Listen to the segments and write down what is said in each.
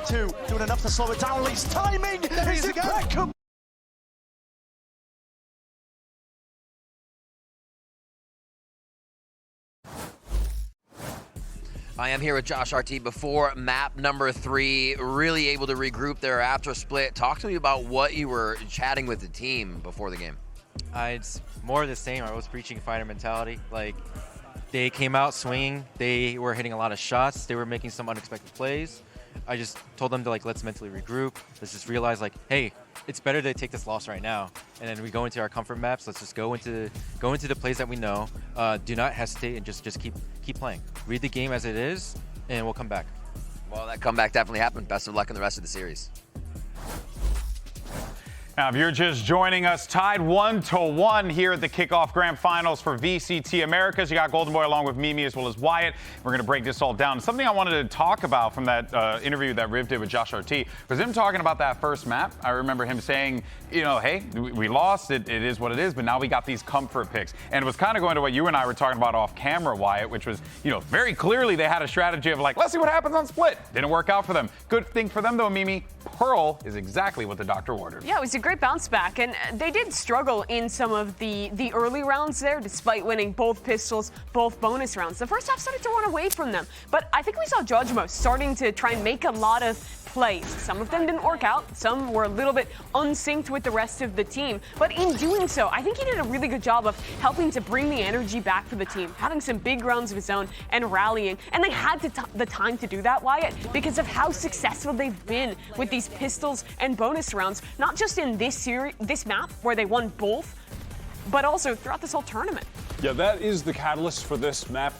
G2 doing enough to slow it down. Lee's timing is impeccable. I am here with Josh RT before map number 3, really able to regroup there after split. Talk to me about what you were chatting with the team before the game. It's more of the same. I was preaching fighter mentality. Like, they came out swinging. They were hitting a lot of shots. They were making some unexpected plays. I just told them to, like, let's mentally regroup. Let's just realize, like, hey, it's better to take this loss right now. And then we go into our comfort maps. Let's just go into the plays that we know. Do not hesitate and just keep playing. Read the game as it is, and we'll come back. Well, that comeback definitely happened. Best of luck in the rest of the series. Now, if you're just joining us, tied 1-1 here at the Kickoff Grand Finals for VCT Americas. You got Golden Boy along with Mimi as well as Wyatt. We're going to break this all down. Something I wanted to talk about from that interview that Riv did with Josh RT was him talking about that first map. I remember him saying, you know, hey, we lost. It is what it is, but now we got these comfort picks. And it was kind of going to what you and I were talking about off camera, Wyatt, which was, you know, very clearly they had a strategy of like, let's see what happens on split. Didn't work out for them. Good thing for them, though, Mimi. Pearl is exactly what the doctor ordered. Yeah, it was a great bounce back, and they did struggle in some of the early rounds there, despite winning both pistols, both bonus rounds. The first half started to run away from them, but I think we saw Judgmo starting to try and make a lot of plays. Some of them didn't work out. Some were a little bit unsynced with the rest of the team. But in doing so, I think he did a really good job of helping to bring the energy back for the team, having some big rounds of his own and rallying. And they had the time to do that, Wyatt, because of how successful they've been with these pistols and bonus rounds, not just in this series, this map where they won both, but also throughout this whole tournament. Yeah, that is the catalyst for this map.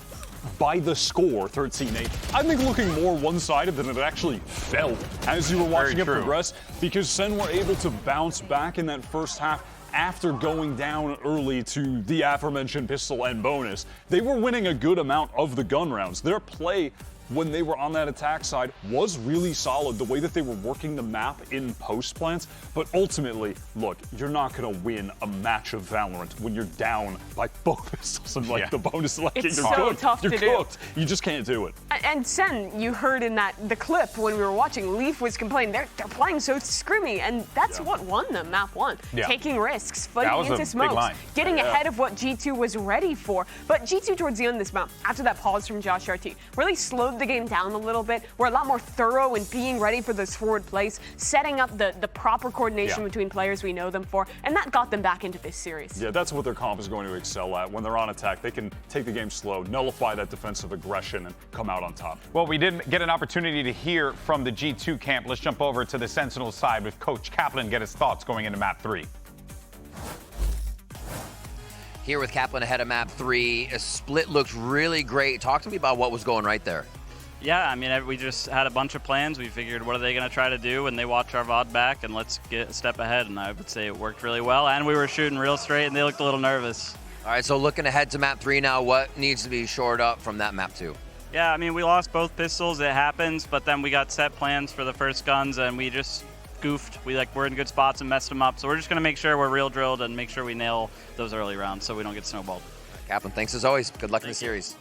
By the score, 13-8. I think looking more one-sided than it actually felt as you were watching it progress, because SEN were able to bounce back in that first half after going down early to the aforementioned pistol and bonus. They were winning a good amount of the gun rounds. Their play when they were on that attack side was really solid, the way that they were working the map in post plants. But ultimately, look, you're not going to win a match of Valorant when you're down by both pistols and like the bonus. Like, it's you're so cooked. tough you're to cooked. You just can't do it. And SEN, you heard in the clip when we were watching, Leaf was complaining they're playing so scrimmy, and that's what won them map 1. Taking risks, fighting into smokes, getting ahead of what G2 was ready for. But G2 towards the end of this map, after that pause from Josh RT, really slowed the game down a little bit. We're a lot more thorough in being ready for those forward plays, setting up the proper coordination between players we know them for, and that got them back into this series. Yeah, that's what their comp is going to excel at. When they're on attack, they can take the game slow, nullify that defensive aggression, and come out on top. Well, we did get an opportunity to hear from the G2 camp. Let's jump over to the Sentinels side with Coach Kaplan, get his thoughts going into map 3. Here with Kaplan ahead of map 3, a split looked really great. Talk to me about what was going right there. Yeah, I mean, we just had a bunch of plans. We figured, what are they going to try to do when they watch our VOD back, and let's get a step ahead. And I would say it worked really well, and we were shooting real straight, and they looked a little nervous. All right, so looking ahead to map 3 now, what needs to be shored up from that map 2? Yeah, I mean, we lost both pistols. It happens, but then we got set plans for the first guns, and we just goofed. We're in good spots and messed them up. So we're just going to make sure we're real drilled and make sure we nail those early rounds so we don't get snowballed. Kaplan, thanks as always. Good luck in the series.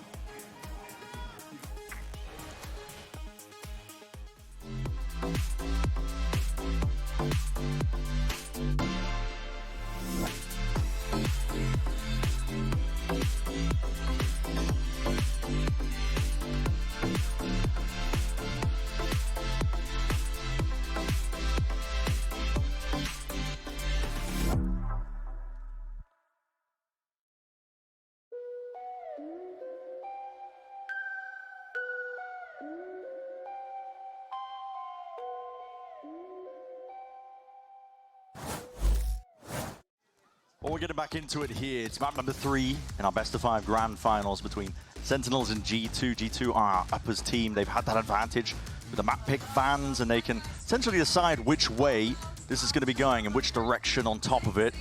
Well, we're getting back into it here. It's map number 3 in our best of 5 grand finals between Sentinels and G2. G2 are Upper's team. They've had that advantage with the map pick fans, and they can essentially decide which way this is going to be going and which direction on top of it.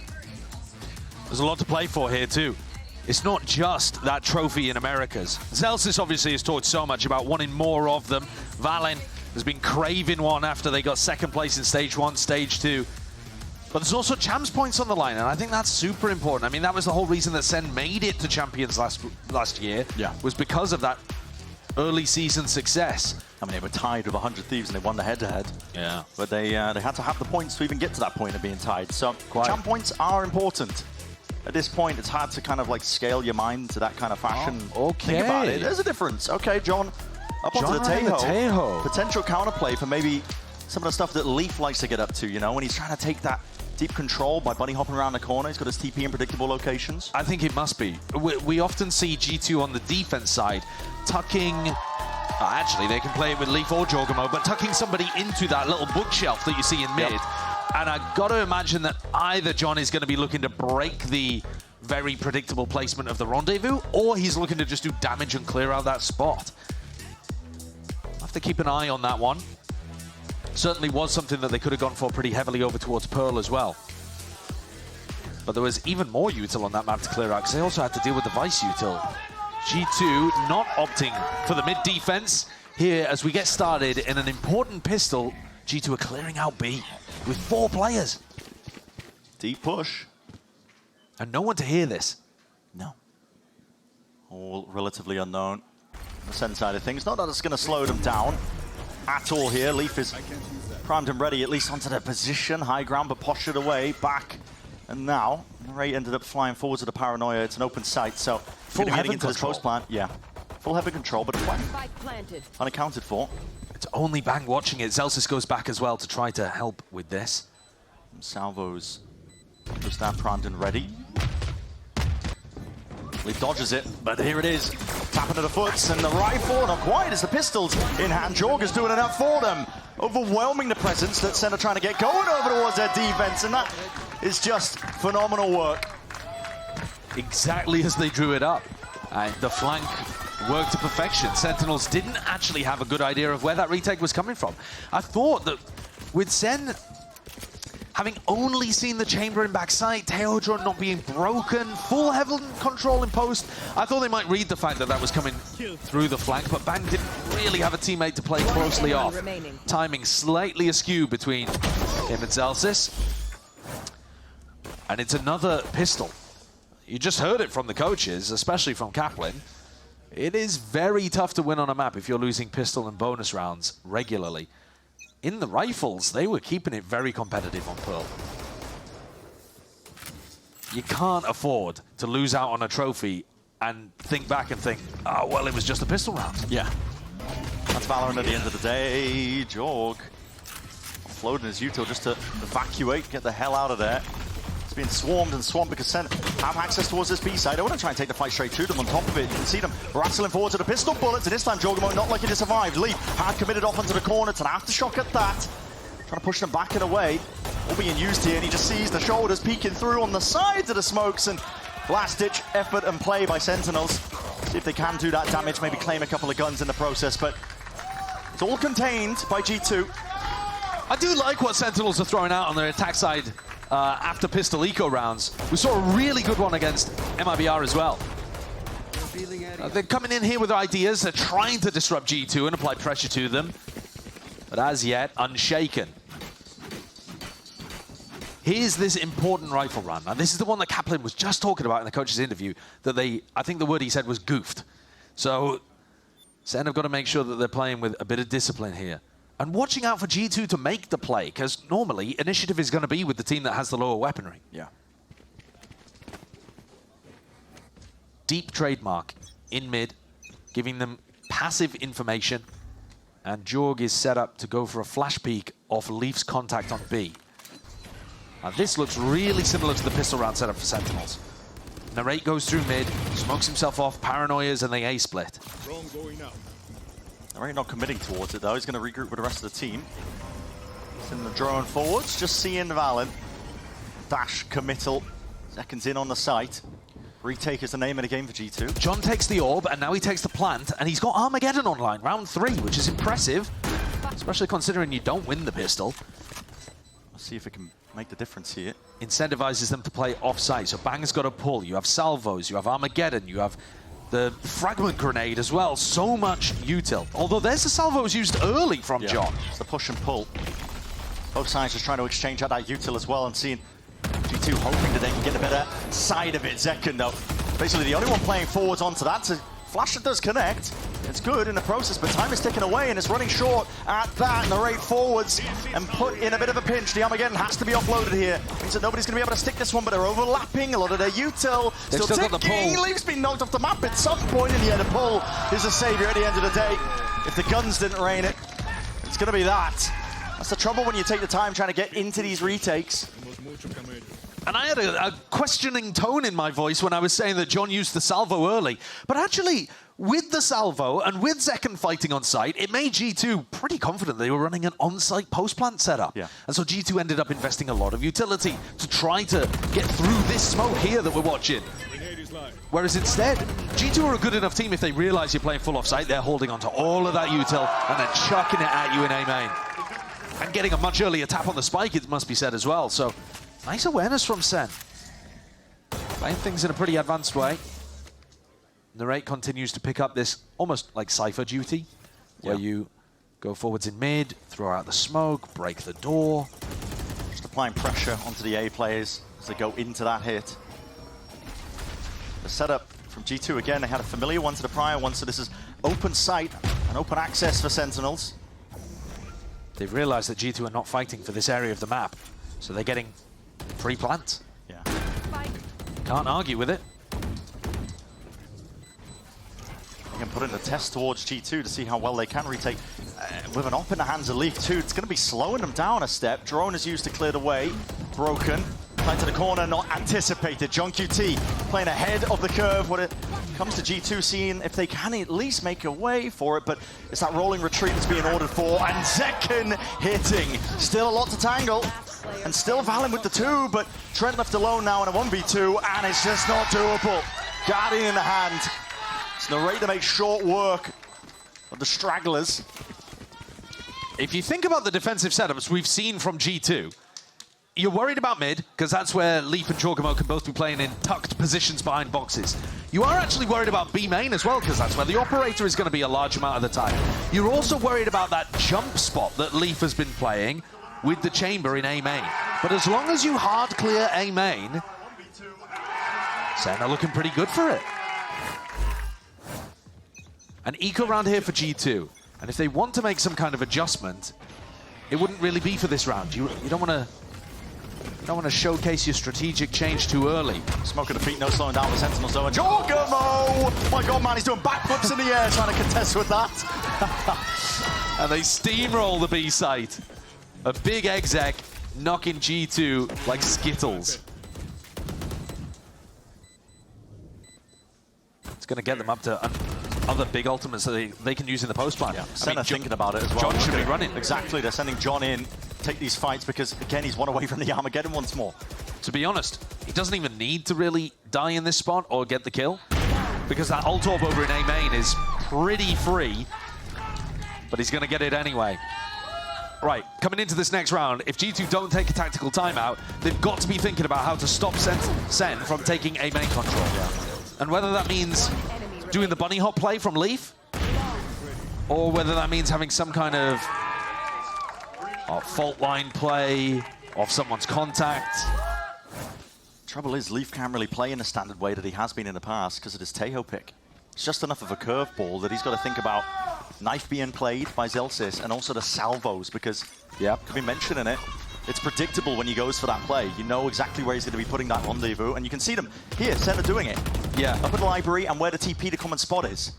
There's a lot to play for here too. It's not just that trophy in Americas. Celsius obviously has talked so much about wanting more of them. Valen has been craving one after they got second place in stage 1, stage 2. But there's also champs points on the line, and I think that's super important. I mean, that was the whole reason that SEN made it to champions last year, was because of that early season success. I mean, they were tied with 100 Thieves and they won the head-to-head. Yeah. But they had to have the points to even get to that point of being tied. So champ points are important. At this point, it's hard to kind of like scale your mind to that kind of fashion. Oh, okay. Think about it. There's a difference. Okay, John, up onto the Tejo. Potential counterplay for maybe some of the stuff that Leaf likes to get up to, you know, when he's trying to take that deep control by bunny hopping around the corner. He's got his TP in predictable locations. I think it must be. We often see G2 on the defense side tucking... actually, they can play it with Leaf or Jorgamo, but tucking somebody into that little bookshelf that you see in mid. And I've got to imagine that either John is going to be looking to break the very predictable placement of the rendezvous, or he's looking to just do damage and clear out that spot. I'll have to keep an eye on that one. Certainly was something that they could have gone for pretty heavily over towards Pearl as well. But there was even more util on that map to clear out, because they also had to deal with the Vice util. G2 not opting for the mid defense here as we get started in an important pistol. G2 are clearing out B with 4 players. Deep push. And no one to hear this. No. All relatively unknown. The SEN side of things. Not that it's going to slow them down at all here. Leaf is primed and ready, at least onto their position. High ground, but postured away, back. And now, Ray ended up flying forward to the Paranoia. It's an open site, so full heading into control. this post plant. Yeah. Full heaven control, but unaccounted for. It's only Bang watching it. Zelsis goes back as well to try to help with this. And Salvo's just that primed and ready. Leaf dodges it, but here it is. Tapping to the foots, and the rifle, not quite, as the pistols in hand. Jorga's doing enough for them. Overwhelming the presence that SEN are trying to get going over towards their defense, and that is just phenomenal work. Exactly as they drew it up. The flank worked to perfection. Sentinels didn't actually have a good idea of where that retake was coming from. I thought that with SEN having only seen the chamber in backside, Teodron not being broken, full heaven control in post, I thought they might read the fact that that was coming through the flank, but Bang didn't really have a teammate to play closely off. Timing slightly askew between him and Zelsis. And it's another pistol. You just heard it from the coaches, especially from Kaplan. It is very tough to win on a map if you're losing pistol and bonus rounds regularly. In the rifles, they were keeping it very competitive on Pearl. You can't afford to lose out on a trophy and think back and think, oh, well, it was just a pistol round. Yeah. That's Valorant at the end of the day. Jorg offloading his util just to evacuate, get the hell out of there. It's being swarmed and swamped because SEN have access towards this B side. I want to try and take the fight straight to them on top of it. You can see them rattling forward to the pistol bullets, and this time Jorgamo not lucky to survive. Leaf hard committed off onto the corner. It's an aftershock at that. Trying to push them back and away. All being used here, and he just sees the shoulders peeking through on the sides of the smokes, and last-ditch effort and play by Sentinels. See if they can do that damage, maybe claim a couple of guns in the process, but it's all contained by G2. I do like what Sentinels are throwing out on their attack side after pistol eco rounds. We saw a really good one against MIBR as well. They're coming in here with ideas. They're trying to disrupt G2 and apply pressure to them, but as yet, unshaken. Here's this important rifle run, and this is the one that Kaplan was just talking about in the coach's interview, that they, I think the word he said was goofed. So SEN have got to make sure that they're playing with a bit of discipline here. And watching out for G2 to make the play, because normally initiative is going to be with the team that has the lower weaponry. Yeah. Deep trademark in mid, giving them passive information. And Jorg is set up to go for a flash peek off Leaf's contact on B. Now this looks really similar to the pistol round setup for Sentinels. Narrate goes through mid, smokes himself off, paranoias, and they A-split. Narrate not committing towards it though. He's going to regroup with the rest of the team. Sending the drone forwards, just seeing Valen. Dash committal, seconds in on the site. Retake is the name of the game for G2. John takes the orb, and now he takes the plant, and he's got Armageddon online, round 3, which is impressive, especially considering you don't win the pistol. Let's see if it can make the difference here. Incentivizes them to play off-site, so Bang's got to pull. You have salvos, you have Armageddon, you have the fragment grenade as well. So much util. Although there's the salvos used early from John. It's the push and pull. Both sides just trying to exchange out that util as well, and seeing G2 hoping that they can get a better side of it. Zekken, though, basically the only one playing forwards onto that. So Flash does connect. It's good in the process, but time is ticking away, and it's running short at that. And the rate forwards and put in a bit of a pinch. The Armageddon has to be offloaded here. Means that nobody's going to be able to stick this one, but they're overlapping a lot of their util. Still got the ticking. pull. Leaf's been knocked off the map at some point, and yeah, the pull is a savior at the end of the day. If the guns didn't rain it, it's going to be that. That's the trouble when you take the time trying to get into these retakes. And I had a questioning tone in my voice when I was saying that John used the salvo early. But actually, with the salvo and with Zekken fighting on site, it made G2 pretty confident they were running an on-site post-plant setup. Yeah. And so G2 ended up investing a lot of utility to try to get through this smoke here that we're watching. Whereas instead, G2 are a good enough team if they realize you're playing full off-site, they're holding onto all of that util and then chucking it at you in A main. And getting a much earlier tap on the spike, it must be said as well. So nice awareness from SEN. Playing things in a pretty advanced way. The rate continues to pick up this almost like Cypher duty, where you go forwards in mid, throw out the smoke, break the door. Just applying pressure onto the A players as they go into that hit. The setup from G2 again, they had a familiar one to the prior one, so this is open sight and open access for Sentinels. They've realized that G2 are not fighting for this area of the map, so they're getting free plant. Yeah. Can't argue with it. You can put in a test towards G2 to see how well they can retake. With an op in the hands of Leaf too, it's going to be slowing them down a step. Drone is used to clear the way. Broken. Tight to the corner, not anticipated. John QT playing ahead of the curve when it comes to G2, seeing if they can at least make a way for it, but it's that rolling retreat that's being ordered for, and Zekken hitting. Still a lot to tangle, and still Valen with the 2, but Trent left alone now in a 1v2, and it's just not doable. Guardian in the hand. It's the rate to make short work of the stragglers. If you think about the defensive setups we've seen from G2, you're worried about mid, because that's where Leaf and Jorgamo can both be playing in tucked positions behind boxes. You are actually worried about B main as well, because that's where the operator is going to be a large amount of the time. You're also worried about that jump spot that Leaf has been playing with the chamber in A main. But as long as you hard clear A main, SEN are looking pretty good for it. An eco round here for G2. And if they want to make some kind of adjustment, it wouldn't really be for this round. You don't want to showcase your strategic change too early. Smoke at the feet, no slowing down the Sentinels though. And Jorgamo! My God, man, he's doing backflips in the air trying to contest with that. And they steamroll the B site. A big exec knocking G2 like Skittles. It's going to get them up to other big ultimates that they can use in the post-plan. Yeah. SEN are thinking about it as well. John should be running. Exactly, they're sending John in, take these fights, because again, he's one away from the Armageddon once more. To be honest, he doesn't even need to really die in this spot or get the kill, because that ult orb over in A main is pretty free, but he's going to get it anyway. Right, coming into this next round, if G2 don't take a tactical timeout, they've got to be thinking about how to stop SEN from taking A main control. Yeah. And whether that means doing the bunny hop play from Leaf, or whether that means having some kind of fault line play off someone's contact. Trouble is, Leaf can't really play in the standard way that he has been in the past because of his Tejo pick. It's just enough of a curveball that he's got to think about knife being played by Zelsis and also the salvos, because, yeah, could be mentioning it. It's predictable when he goes for that play. You know exactly where he's going to be putting that rendezvous, and you can see them here, SEN are doing it. Yeah. Up at the library and where the TP to common spot is.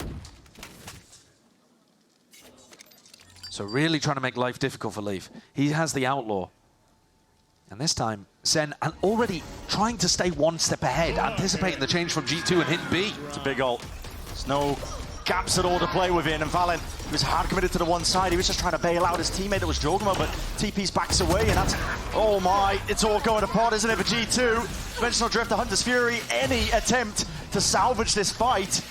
So really trying to make life difficult for Leaf. He has the Outlaw. And this time, SEN already trying to stay one step ahead, anticipating the change from G2 and hit B. It's a big ult. There's no gaps at all to play within, and Valen was hard committed to the one side. He was just trying to bail out his teammate that was Jorgamo, but TP's backs away, and that's, oh my, it's all going apart, isn't it, for G2? Dimensional Drift, the Hunter's Fury, any attempt to salvage this fight.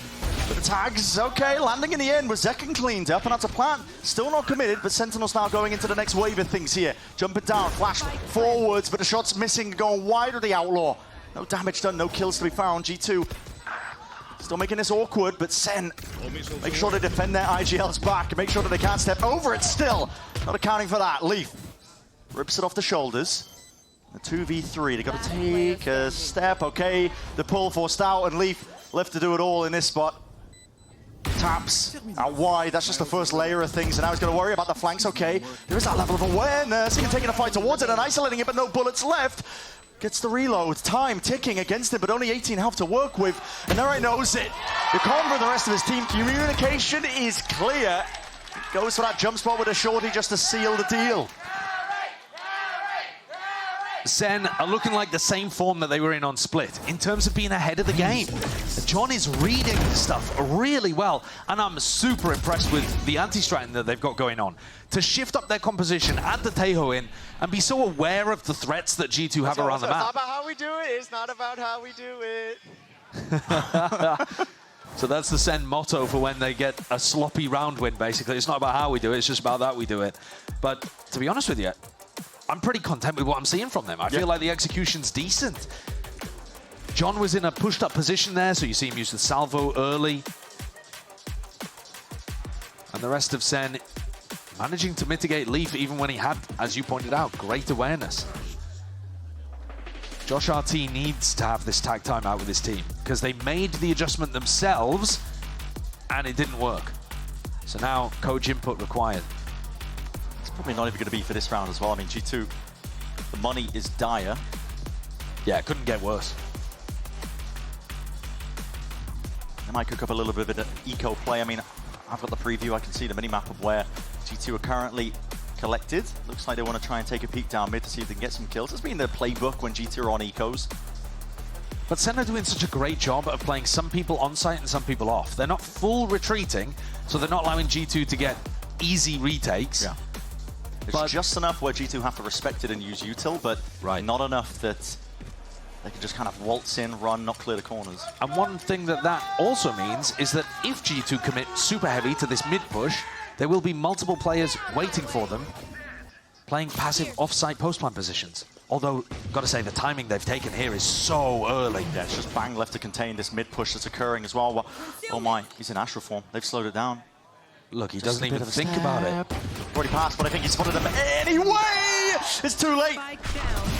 But the tags, okay, landing in the end was Zekken cleaned up, and that's a plant. Still not committed, but Sentinel's now going into the next wave of things here. Jumping down, flash forwards, but the shot's missing, going wide of the Outlaw. No damage done, no kills to be found. G2 still making this awkward, but SEN make sure they defend their IGLs back and make sure that they can't step over it still. Not accounting for that. Leaf rips it off the shoulders. The 2v3, they got to take a step. Okay, the pull forced out, and Leaf left to do it all in this spot. taps out wide. That's just the first layer of things, and now he's going to worry about the flanks. Okay, there is that level of awareness. He can take a fight towards it and isolating it, but no bullets left. Gets the reload. Time ticking against him, but only 18 health to work with. And Nere knows it. The combo of the rest of his team, communication is clear. Goes for that jump spot with a shorty just to seal the deal. SEN are looking like the same form that they were in on Split in terms of being ahead of the game. John is reading stuff really well, and I'm super impressed with the anti-strategy that they've got going on. To shift up their composition, add the Tejo in, and be so aware of the threats that G2 have around the map. It's not about how we do it, it's not about how we do it. So that's the SEN motto for when they get a sloppy round win, basically. It's not about how we do it, it's just about that we do it. But to be honest with you, I'm pretty content with what I'm seeing from them. I feel like the execution's decent. John was in a pushed up position there, so you see him use the salvo early. And the rest of SEN managing to mitigate Leaf even when he had, as you pointed out, great awareness. Josh RT needs to have this tag time out with his team because they made the adjustment themselves and it didn't work. So now coach input required. Probably not even going to be for this round as well. I mean, G2, the money is dire. Yeah, it couldn't get worse. They might cook up a little bit of an eco play. I mean, I've got the preview. I can see the mini-map of where G2 are currently collected. Looks like they want to try and take a peek down mid to see if they can get some kills. It's been their playbook when G2 are on ecos. But SEN are doing such a great job of playing some people on site and some people off. They're not full retreating, so they're not allowing G2 to get easy retakes. Yeah. It's just enough where G2 have to respect it and use util, but not enough that they can just kind of waltz in, run, not clear the corners. And one thing that also means is that if G2 commit super heavy to this mid push, there will be multiple players waiting for them, playing passive off-site post-plant positions. Although, gotta say, the timing they've taken here is so early. Yeah, it's just bang left to contain this mid push that's occurring as well. Oh my, he's in Astral form. They've slowed it down. Look, he doesn't even think about it. Already passed, but I think he spotted them anyway! It's too late.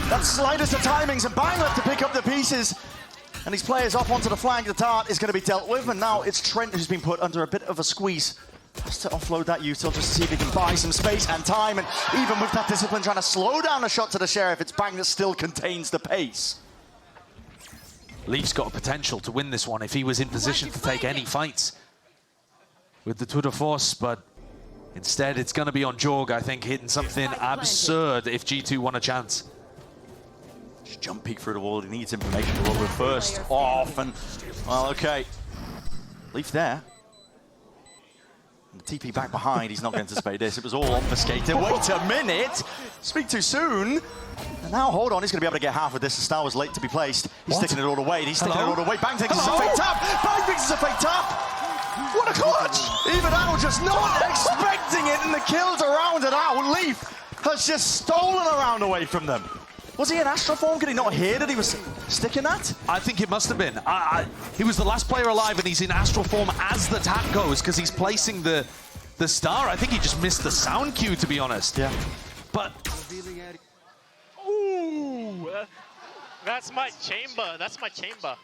That slightest of timings, and bang left to pick up the pieces. And these players up onto the flank. The dart is going to be dealt with, and now it's Trent who's been put under a bit of a squeeze. Has to offload that util just to see if he can buy some space and time, and even with that discipline trying to slow down a shot to the Sheriff, it's bang that still contains the pace. Leaf's got a potential to win this one if he was in position to take any fights with the tour de force, but instead it's going to be on Jorg, I think, hitting something absurd if G2 want a chance. Just jump peek through the wall. He needs information to roll with first. Off, and, well, okay. Leaf there. And the TP back behind, he's not going to anticipate this. It was all obfuscated. Wait a minute! Speak too soon. And now, hold on, he's going to be able to get half of this. The star was late to be placed. He's sticking it all the way. He's sticking it all the way. Bang thinks it's a fake tap! Bang thinks it's a fake tap! What a clutch! Even Al just not expecting it, and the kill to round it out. Leaf has just stolen a round away from them. Was he in Astral form? Could he not hear that he was sticking that? I think it must have been. He was the last player alive, and he's in Astral form as the tap goes, because he's placing the star. I think he just missed the sound cue, to be honest. Yeah. But... Ooh! That's my chamber. That's my chamber.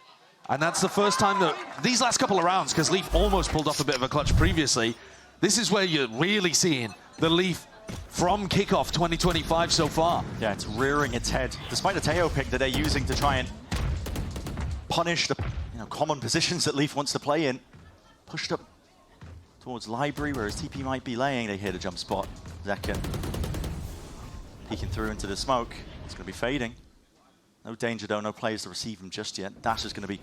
And that's the first time that these last couple of rounds, because Leaf almost pulled off a bit of a clutch previously, this is where you're really seeing the Leaf from Kickoff 2025 so far. Yeah, it's rearing its head. Despite the Teo pick that they're using to try and punish the common positions that Leaf wants to play in, pushed up towards Library, where his TP might be laying. They hit a jump spot. Zekken peeking through into the smoke. It's going to be fading. No danger though, no players to receive him just yet. Dash is going to be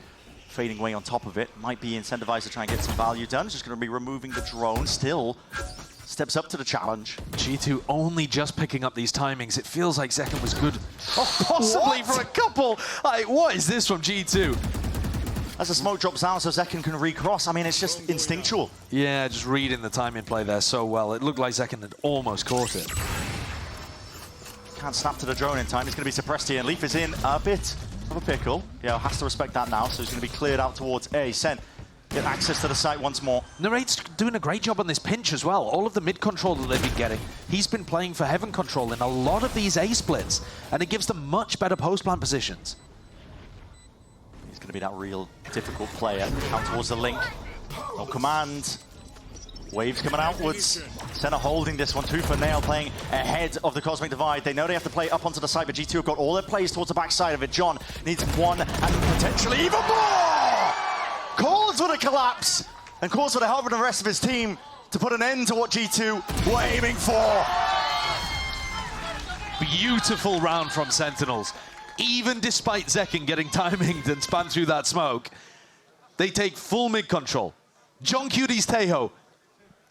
fading away on top of it. Might be incentivized to try and get some value done. Just going to be removing the drone. Still steps up to the challenge. G2 only just picking up these timings. It feels like Zekken was good. Oh, possibly for a couple. Like, what is this from G2? As the smoke drops down so Zekken can recross. I mean, it's just instinctual. Yeah, just reading the timing play there so well. It looked like Zekken had almost caught it. Can't snap to the drone in time. He's going to be suppressed here, and Leaf is in a bit of a pickle. Yeah, has to respect that now, so he's going to be cleared out towards A. SEN get access to the site once more. Narrate's doing a great job on this pinch as well. All of the mid control that they've been getting, he's been playing for Heaven control in a lot of these A splits, and it gives them much better post-plant positions. He's going to be that real difficult player. Out towards the link. No command. Waves coming outwards. Senna holding this one, tooth and nail, playing ahead of the Cosmic Divide. They know they have to play up onto the side, but G2 have got all their plays towards the backside of it. John needs one and potentially even more! Calls for the collapse and calls for the help of the rest of his team to put an end to what G2 were aiming for. Beautiful round from Sentinels. Even despite Zekin getting timinged and spun through that smoke, they take full mid control. John Cutie's Tejo,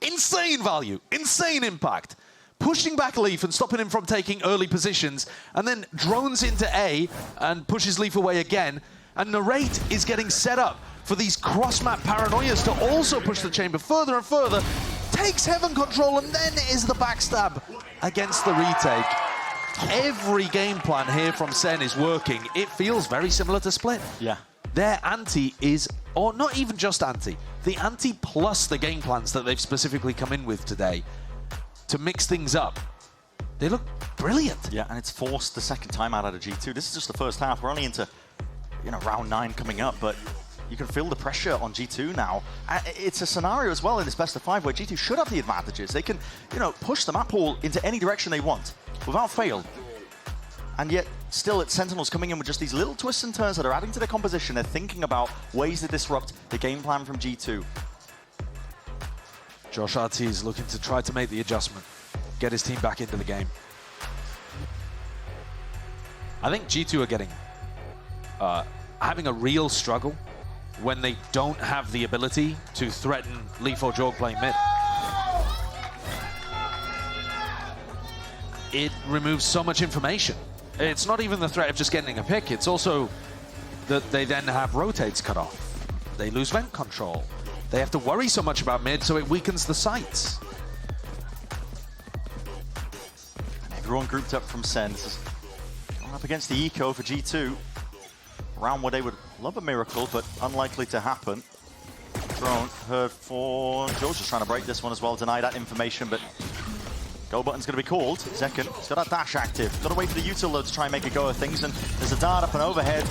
insane value, insane impact. Pushing back Leaf and stopping him from taking early positions, and then drones into A and pushes Leaf away again. And Narrate is getting set up for these cross-map paranoias to also push the chamber further and further. Takes Heaven control and then is the backstab against the retake. Every game plan here from SEN is working. It feels very similar to Split. Yeah. Their ante is, or not even just ante, the ante plus the game plans that they've specifically come in with today to mix things up. They look brilliant. Yeah, and it's forced the second time out of G2. This is just the first half. We're only into, round 9 coming up, but you can feel the pressure on G2 now. It's a scenario as well in this best of 5 where G2 should have the advantages. They can, push the map pool into any direction they want without fail. And yet, still, it's Sentinels coming in with just these little twists and turns that are adding to their composition. They're thinking about ways to disrupt the game plan from G2. Josh RT is looking to try to make the adjustment, get his team back into the game. I think G2 are getting, having a real struggle when they don't have the ability to threaten Leaf or Jorg playing mid. It removes so much information. It's not even the threat of just getting a pick, it's also that they then have rotates cut off. They lose vent control. They have to worry so much about mid, so it weakens the sights. Everyone grouped up from SEN. This is going up against the eco for G2. Round where they would love a miracle, but unlikely to happen. Drone heard for Joe's just trying to break this one as well, deny that information, but go button's going to be called. Zekin, he's got that dash active. Got to wait for the util load to try and make a go of things, and there's a dart up and overhead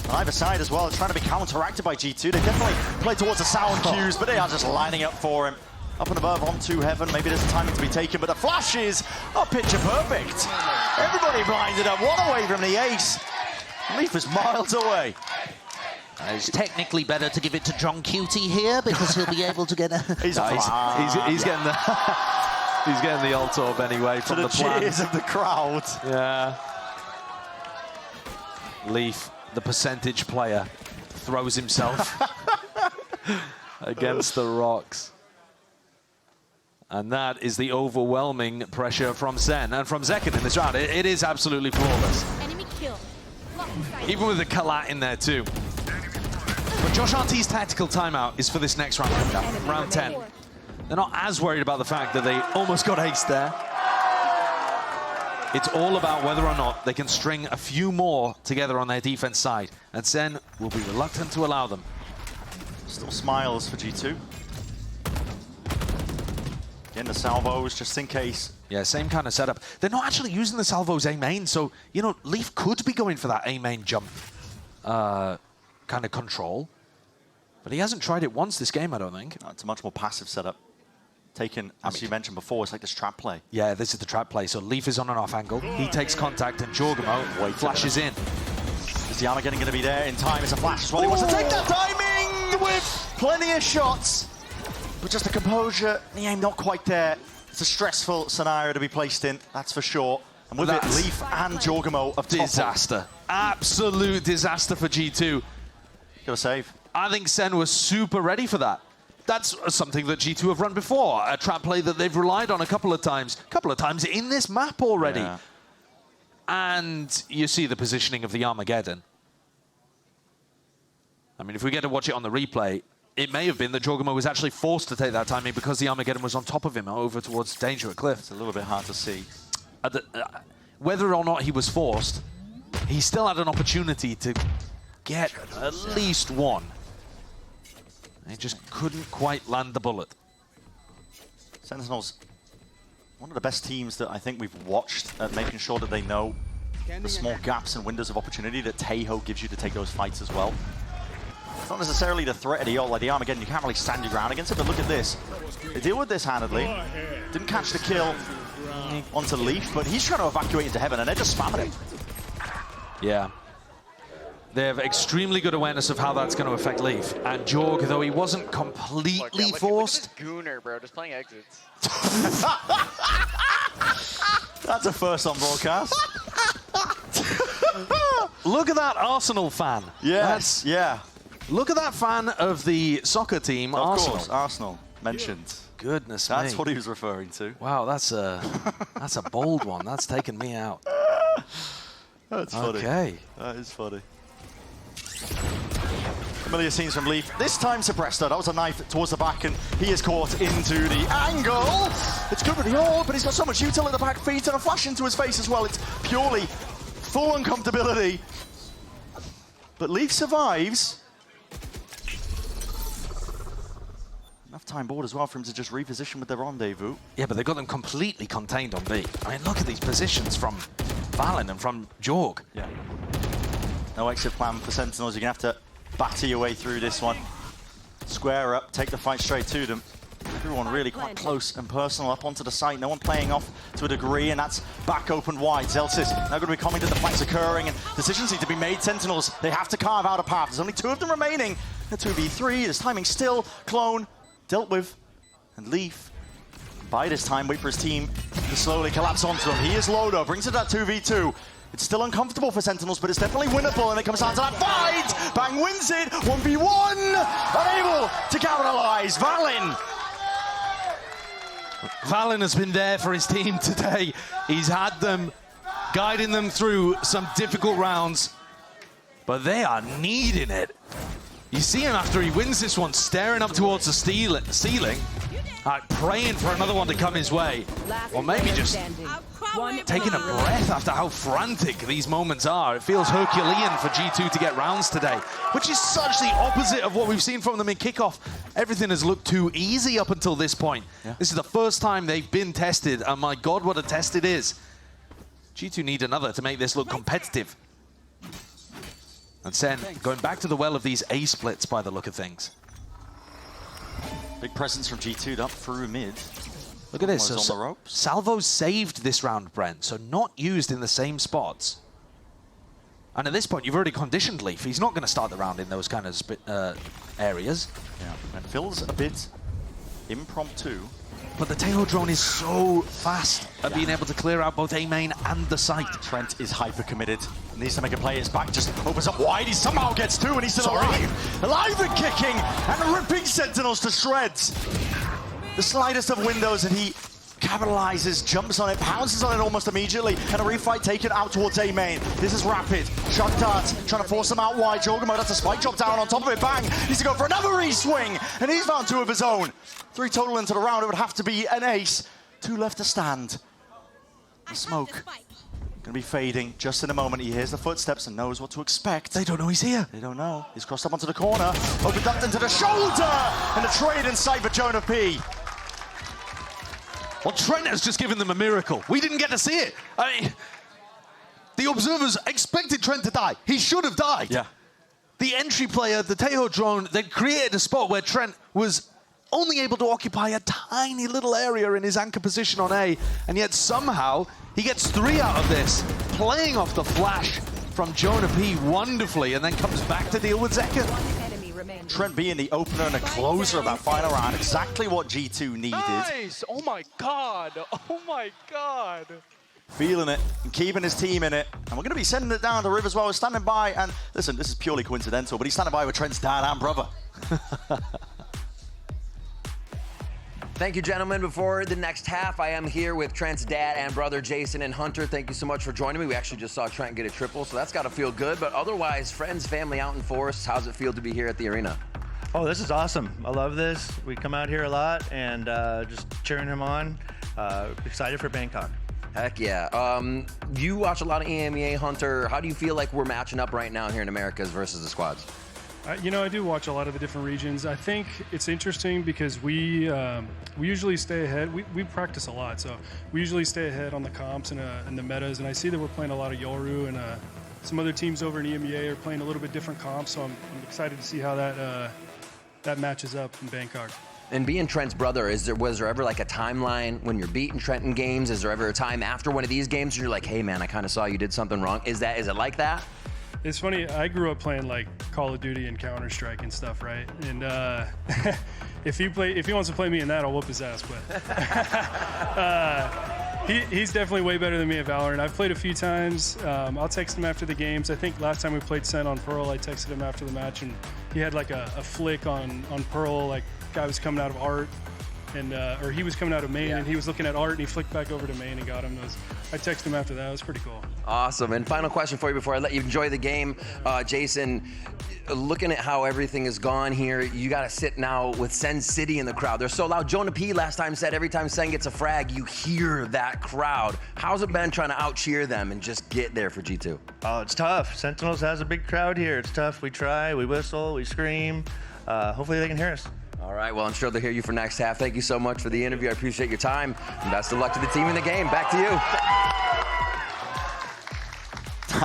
on either side as well. It's trying to be counteracted by G2. They definitely play towards the sound cues, but they are just lining up for him. Up and above onto Heaven. Maybe there's a timing to be taken, but the flashes are picture perfect. Everybody blinded up. One away from the ace. Leaf is miles away. It's technically better to give it to John Cutie here because he'll be able to get a... He's getting the... He's getting the ult orb anyway from the plan. Cheers of the crowd. Yeah. Leaf, the percentage player, throws himself against the rocks. And that is the overwhelming pressure from SEN and from Zekin in this round. It is absolutely flawless. Enemy kill. Even with the Kalat in there too. But Josh RT's tactical timeout is for this next round coming up, round 10. They're not as worried about the fact that they almost got aced there. It's all about whether or not they can string a few more together on their defense side. And SEN will be reluctant to allow them. Still smiles for G2. Again, the salvos, just in case. Yeah, same kind of setup. They're not actually using the salvos A main, so, Leaf could be going for that A main jump kind of control. But he hasn't tried it once this game, I don't think. No, it's a much more passive setup. Taken, as you mentioned before, it's like this trap play. Yeah, this is the trap play. So Leaf is on an off angle. He takes contact and Jorgamo flashes in. Is the Armageddon going to be there in time? It's a flash as well. He wants to take that timing with plenty of shots. But just the composure, the aim not quite there. It's a stressful scenario to be placed in, that's for sure. And with it, Leaf and Jorgamo of disaster. Absolute disaster for G2. Got a save. I think SEN was super ready for that. That's something that G2 have run before, a trap play that they've relied on a couple of times in this map already. Yeah. And you see the positioning of the Armageddon. I mean, if we get to watch it on the replay, it may have been that Jorgamo was actually forced to take that timing because the Armageddon was on top of him over towards danger at Cliff. It's a little bit hard to see. Whether or not he was forced, he still had an opportunity to get at least one. He just couldn't quite land the bullet. Sentinels, one of the best teams that I think we've watched at making sure that they know the small gaps and windows of opportunity that Tejo gives you to take those fights as well. It's not necessarily the threat of the ult, like the Armageddon, you can't really stand your ground against it, but look at this. They deal with this handedly. Didn't catch the kill onto Leaf, but he's trying to evacuate into heaven, and they're just spamming him. Yeah. They have extremely good awareness of how that's going to affect Leaf. And Jorg, though he wasn't completely forced. Look at this Gooner, bro, just playing exits. That's a first on broadcast. Look at that Arsenal fan. Yes, yeah. Look at that fan of the soccer team, Arsenal. Of course, Arsenal mentioned. Goodness me. That's what he was referring to. Wow, that's a bold one. That's taken me out. That's funny. Okay. That is funny. Familiar scenes from Leaf. This time Suppressor. That was a knife towards the back, and he is caught into the angle. It's good with the ult, but he's got so much util at the back feet and a flash into his face as well. It's purely full uncomfortability. But Leaf survives. Enough time board as well for him to just reposition with the rendezvous. Yeah, but they've got them completely contained on B. I mean, look at these positions from Valen and from Jorg. Yeah. No exit plan for Sentinels. You're going to have to batter your way through this one. Square up, take the fight straight to them. Everyone really quite close and personal up onto the site. No one playing off to a degree, and that's back open wide. Xelsis now going to be commenting the fight's occurring, and decisions need to be made. Sentinels, they have to carve out a path. There's only 2 of them remaining. A 2v3, there's timing still. Clone, dealt with, and Leaf. By this time, wait for his team to slowly collapse onto him. He is Lodo, brings it that 2v2. It's still uncomfortable for Sentinels, but it's definitely winnable, and it comes down to that fight! Bang wins it, 1v1! Unable to capitalize, Valen! Valen has been there for his team today. He's had them, guiding them through some difficult rounds, but they are needing it. You see him after he wins this one, staring up towards the ceiling, praying for another one to come his way, or maybe just taking a breath after how frantic these moments are. It feels Herculean for G2 to get rounds today, which is such the opposite of what we've seen from them in kickoff. Everything has looked too easy up until this point. Yeah. This is the first time they've been tested, and my God, what a test it is. G2 need another to make this look competitive. And SEN going back to the well of these A splits by the look of things. Big presence from G2 up through mid. Look at this. On the ropes. Salvo saved this round, Brent, so not used in the same spots. And at this point, you've already conditioned Leaf. He's not going to start the round in those kind of areas. Yeah, and feels a bit impromptu. But the Tail drone is so fast at being able to clear out both A main and the site. Trent is hyper committed. Needs to make a play. His back just opens up wide. He somehow gets 2, and he's still alive. Alive and kicking and ripping Sentinels to shreds. The slightest of windows, and he capitalizes, jumps on it, pounces on it almost immediately, and a refight taken out towards A main. This is rapid. Shock darts, trying to force them out wide. Jorgamo, that's a spike drop down on top of it. Bang! Needs to go for another re-swing, and he's found 2 of his own. 3 total into the round. It would have to be an ace. 2 left to stand. The smoke gonna be fading just in a moment. He hears the footsteps and knows what to expect. They don't know he's here. They don't know. He's crossed up onto the corner, opened up into the shoulder, and a trade in sight for Jonah P. Well, Trent has just given them a miracle. We didn't get to see it. I mean, the observers expected Trent to die. He should have died. Yeah. The entry player, the Taeho drone, they created a spot where Trent was only able to occupy a tiny little area in his anchor position on A, and yet somehow he gets 3 out of this, playing off the flash from Jonah P wonderfully, and then comes back to deal with Zekken. Trent being the opener and a closer of that final round, exactly what G2 needed. Nice! Oh my God! Oh my God! Feeling it and keeping his team in it. And we're going to be sending it down to Riv as well. We're standing by, and listen, this is purely coincidental, but he's standing by with Trent's dad and brother. Thank you, gentlemen. Before the next half, I am here with Trent's dad and brother, Jason and Hunter. Thank you so much for joining me. We actually just saw Trent get a triple, so that's got to feel good. But otherwise, friends, family out in force, how's it feel to be here at the arena? Oh, this is awesome. I love this. We come out here a lot and just cheering him on. Excited for Bangkok. Heck yeah. You watch a lot of EMEA, Hunter. How do you feel like we're matching up right now here in Americas versus the squads? You know, I do watch a lot of the different regions. I think it's interesting because we usually stay ahead. We practice a lot, so we usually stay ahead on the comps and the metas. And I see that we're playing a lot of Yoru and some other teams over in EMEA are playing a little bit different comps, so I'm excited to see how that matches up in Bangkok. And being Trent's brother, was there ever like a timeline when you're beating Trent in games? Is there ever a time after one of these games where you're like, hey man, I kind of saw you did something wrong? Is it like that? It's funny, I grew up playing like Call of Duty and Counter-Strike and stuff, right? And if he wants to play me in that, I'll whoop his ass, but he's definitely way better than me at Valorant. I've played a few times. I'll text him after the games. I think last time we played SEN on Pearl, I texted him after the match, and he had like a flick on Pearl, like guy was coming out of art, and or he was coming out of main, and he was looking at art, and he flicked back over to main and got him. I texted him after that. It was pretty cool. Awesome. And final question for you before I let you enjoy the game, Jason. Looking at how everything has gone here, you got to sit now with Sen City in the crowd. They're so loud. Jonah P. last time said every time Sen gets a frag, you hear that crowd. How's it been trying to out-cheer them and just get there for G2? Oh, it's tough. Sentinels has a big crowd here. It's tough. We try, we whistle, we scream. Hopefully they can hear us. All right, well, I'm sure they'll hear you for next half. Thank you so much for the interview. I appreciate your time. And best of luck to the team in the game. Back to you.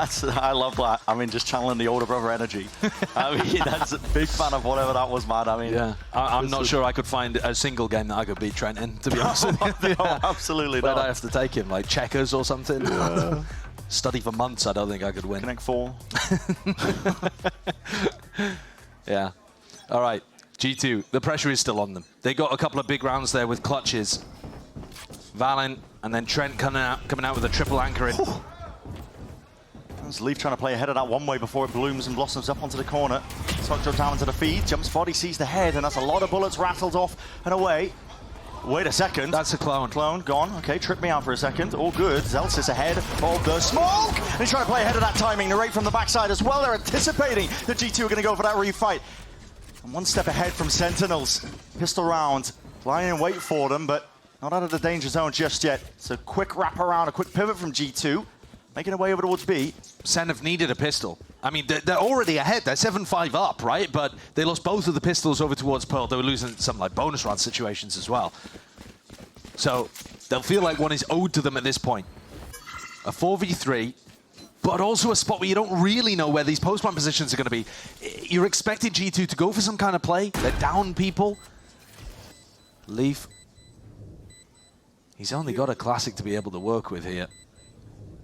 I love that. I mean, just channeling the older brother energy. I mean, that's a big fan of whatever that was, man. I mean, yeah, I'm not sure I could find a single game that I could beat Trent in, to be honest with you. No, absolutely Where'd not. I have to take him? Like checkers or something? Study for months, I don't think I could win. Connect 4. Yeah. All right, G2, the pressure is still on them. They got a couple of big rounds there with clutches. Valen and then Trent coming out with a triple anchor in. There's Leaf trying to play ahead of that one way before it blooms and blossoms up onto the corner. Sockdrop down into the feed, jumps body, sees the head, and that's a lot of bullets rattled off and away. Wait a second. That's a clone. Clone, gone. Okay, tripped me out for a second. All good. Zelsis ahead of the smoke. And he's trying to play ahead of that timing. Narrate from the backside as well. They're anticipating that G2 are going to go for that refight. And one step ahead from Sentinels. Pistol round. Lying in wait for them, but not out of the danger zone just yet. So quick wrap around, a quick pivot from G2. Making their way over towards B. Sen have needed a pistol. I mean, they're already ahead. They're 7-5 up, right? But they lost both of the pistols over towards Pearl. They were losing some like bonus round situations as well. So they'll feel like one is owed to them at this point. A 4v3, but also a spot where you don't really know where these post-plant positions are going to be. You're expecting G2 to go for some kind of play. They're down people. Leaf. He's only got a classic to be able to work with here.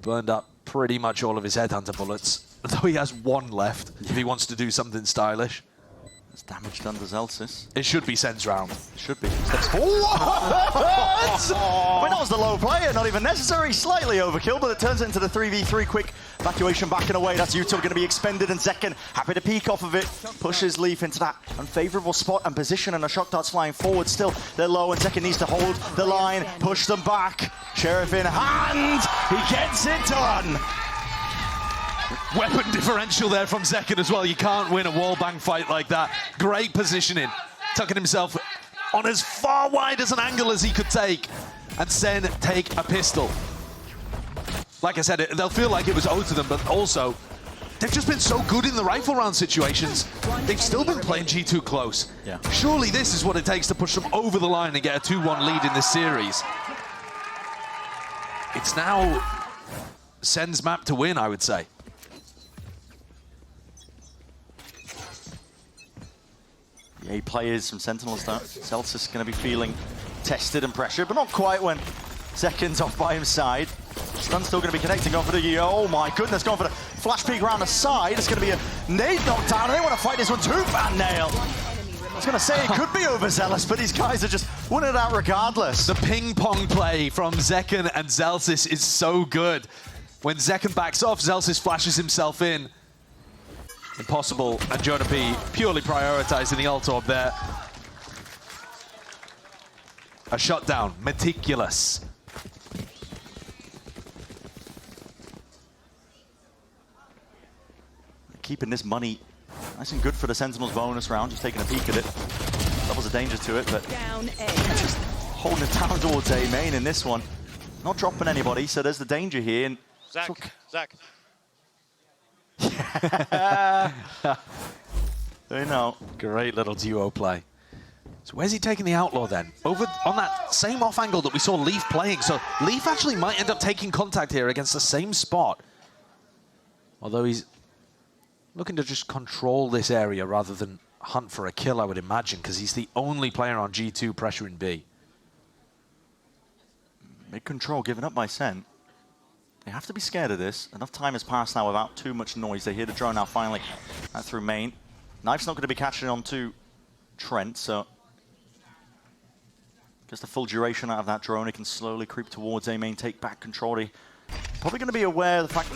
Burned up pretty much all of his headhunter bullets, though he has one left if he wants to do something stylish. There's damage done to Zelsis. It should be Sen's round. It should be. Steps forward. I mean, that was the low player, not even necessary. Slightly overkill, but it turns into the 3v3 quick evacuation back and away. That's Utah going to be expended, and Zekken happy to peek off of it. Pushes Leaf into that unfavorable spot and position, and the shock darts flying forward still. They're low, and Zekken needs to hold the line, push them back. Sheriff in hand. He gets it done. Weapon differential there from Zekken as well. You can't win a wallbang fight like that. Great positioning. Tucking himself on as far wide as an angle as he could take. And Sen take a pistol. Like I said, they'll feel like it was owed to them, but also, they've just been so good in the rifle round situations. They've still been playing G2 close. Yeah. Surely this is what it takes to push them over the line and get a 2-1 lead in this series. It's now Sen's map to win, I would say. The 8 players from Sentinels though. Zelsis going to be feeling tested and pressured, but not quite when Zekken's off by his side. Stun's still going to be connecting, going for the, oh my goodness, going for the flash peek around the side. It's going to be a nade knockdown, and they want to fight this one too, Van Nail. I was going to say it could be overzealous, but these guys are just winning it out regardless. The ping pong play from Zekken and Zelsis is so good. When Zekken backs off, Zelsis flashes himself in. Impossible, and Jonah P purely prioritizing the ult orb there. A shutdown, meticulous. Keeping this money nice and good for the Sentinels bonus round, just taking a peek at it. Doubles the danger to it, but just holding it down towards A main in this one. Not dropping anybody, so there's the danger here. And Zach. They know. Great little duo play. So where's he taking the outlaw then? Over on that same off angle that we saw Leaf playing. So Leaf actually might end up taking contact here against the same spot. Although he's looking to just control this area rather than hunt for a kill, I would imagine, because he's the only player on G2 pressuring B. Mid-control given up by SEN. They have to be scared of this. Enough time has passed now without too much noise. They hear the drone now finally through main. Knife's not going to be catching on to Trent, so just the full duration out of that drone. It can slowly creep towards A main, take back control. Probably going to be aware of the fact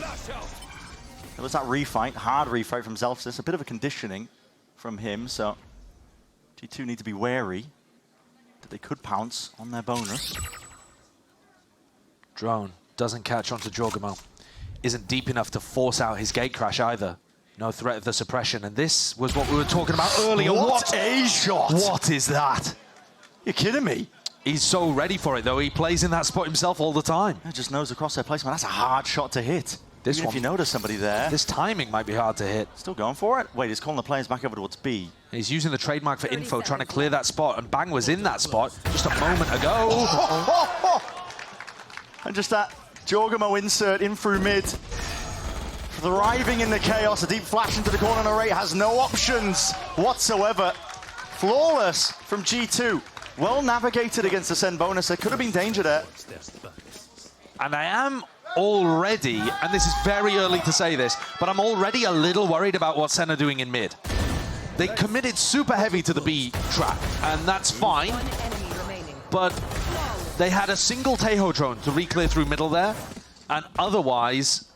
there was that refight, hard refight from Zelsis, a bit of a conditioning from him, so G2 need to be wary that they could pounce on their bonus. Drone doesn't catch onto Jorgamo. Isn't deep enough to force out his gate crash either. No threat of the suppression, and this was what we were talking about earlier. What a shot! What is that? You're kidding me? He's so ready for it, though. He plays in that spot himself all the time. He just knows the crosshair placement. That's a hard shot to hit. This Even one, if you notice somebody there. This timing might be hard to hit. Still going for it? Wait, he's calling the players back over towards B. He's using the trademark for info, trying to clear that spot, and Bang was in that spot just a moment ago. And just that Jorgamo insert in through mid. Thriving in the chaos, a deep flash into the corner. Narrate has no options whatsoever. Flawless from G2. Well navigated against the SEN bonus. There could have been danger there. And I am already, and this is very early to say this, but I'm already a little worried about what SEN are doing in mid. They committed super heavy to the B track, and that's fine. But they had a single Taeho drone to re-clear through middle there, and otherwise,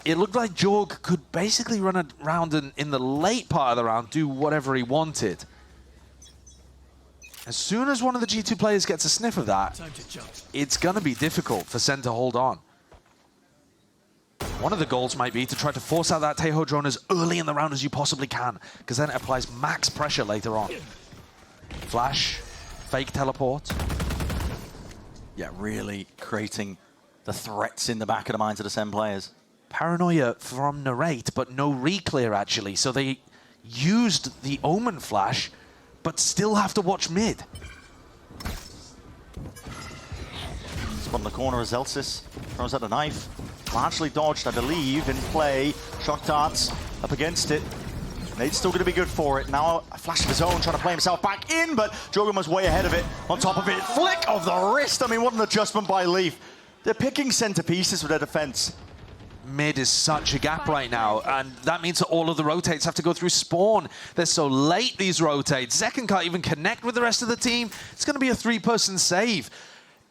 it looked like Jorg could basically run around and in the late part of the round do whatever he wanted. As soon as one of the G2 players gets a sniff of that, it's going to be difficult for SEN to hold on. One of the goals might be to try to force out that Taeho drone as early in the round as you possibly can, because then it applies max pressure later on. Flash, fake teleport. Yeah, really creating the threats in the back of the minds of the SEN players. Paranoia from Narrate, but no re-clear actually, so they used the Omen flash, but still have to watch mid. Spot in the corner as Zelsis throws out the knife. Largely dodged, I believe, in play. Shock darts up against it. Nade's still going to be good for it. Now a flash of his own, trying to play himself back in, but Jorgamo's way ahead of it. On top of it, flick of the wrist. I mean, what an adjustment by Leaf. They're picking center pieces with their defense. Mid is such a gap right now, and that means that all of the rotates have to go through spawn. They're so late, these rotates. Zekken can't even connect with the rest of the team. It's going to be a three-person save.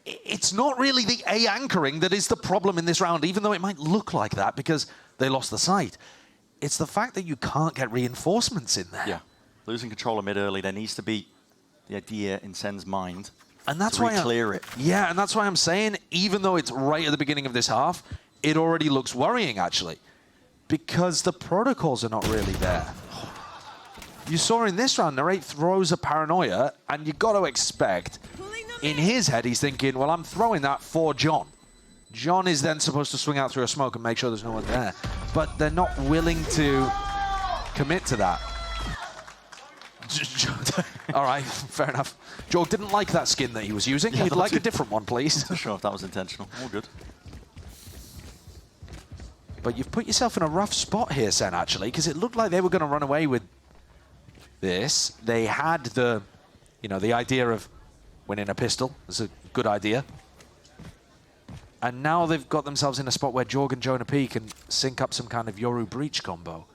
It's not really the A anchoring that is the problem in this round, even though it might look like that because they lost the site. It's the fact that you can't get reinforcements in there. Yeah, losing control of mid early, there needs to be the idea in Sen's mind and that's to why clear it. Yeah, and that's why I'm saying, even though it's right at the beginning of this half, it already looks worrying, actually, because the protocols are not really there. You saw in this round, Narrate throws a Paranoia, and you got to expect, in his head, he's thinking, well, I'm throwing that for John. John is then supposed to swing out through a smoke and make sure there's no one there. But they're not willing to commit to that. All right, fair enough. Jorg didn't like that skin that he was using. Yeah, He'd like a different one, please. Not sure if that was intentional. All good. But you've put yourself in a rough spot here, Sen, actually, because it looked like they were going to run away with this. They had the, you know, the idea of winning a pistol. It's a good idea. And now they've got themselves in a spot where Jorg and Jonah P can sync up some kind of Yoru Breach combo.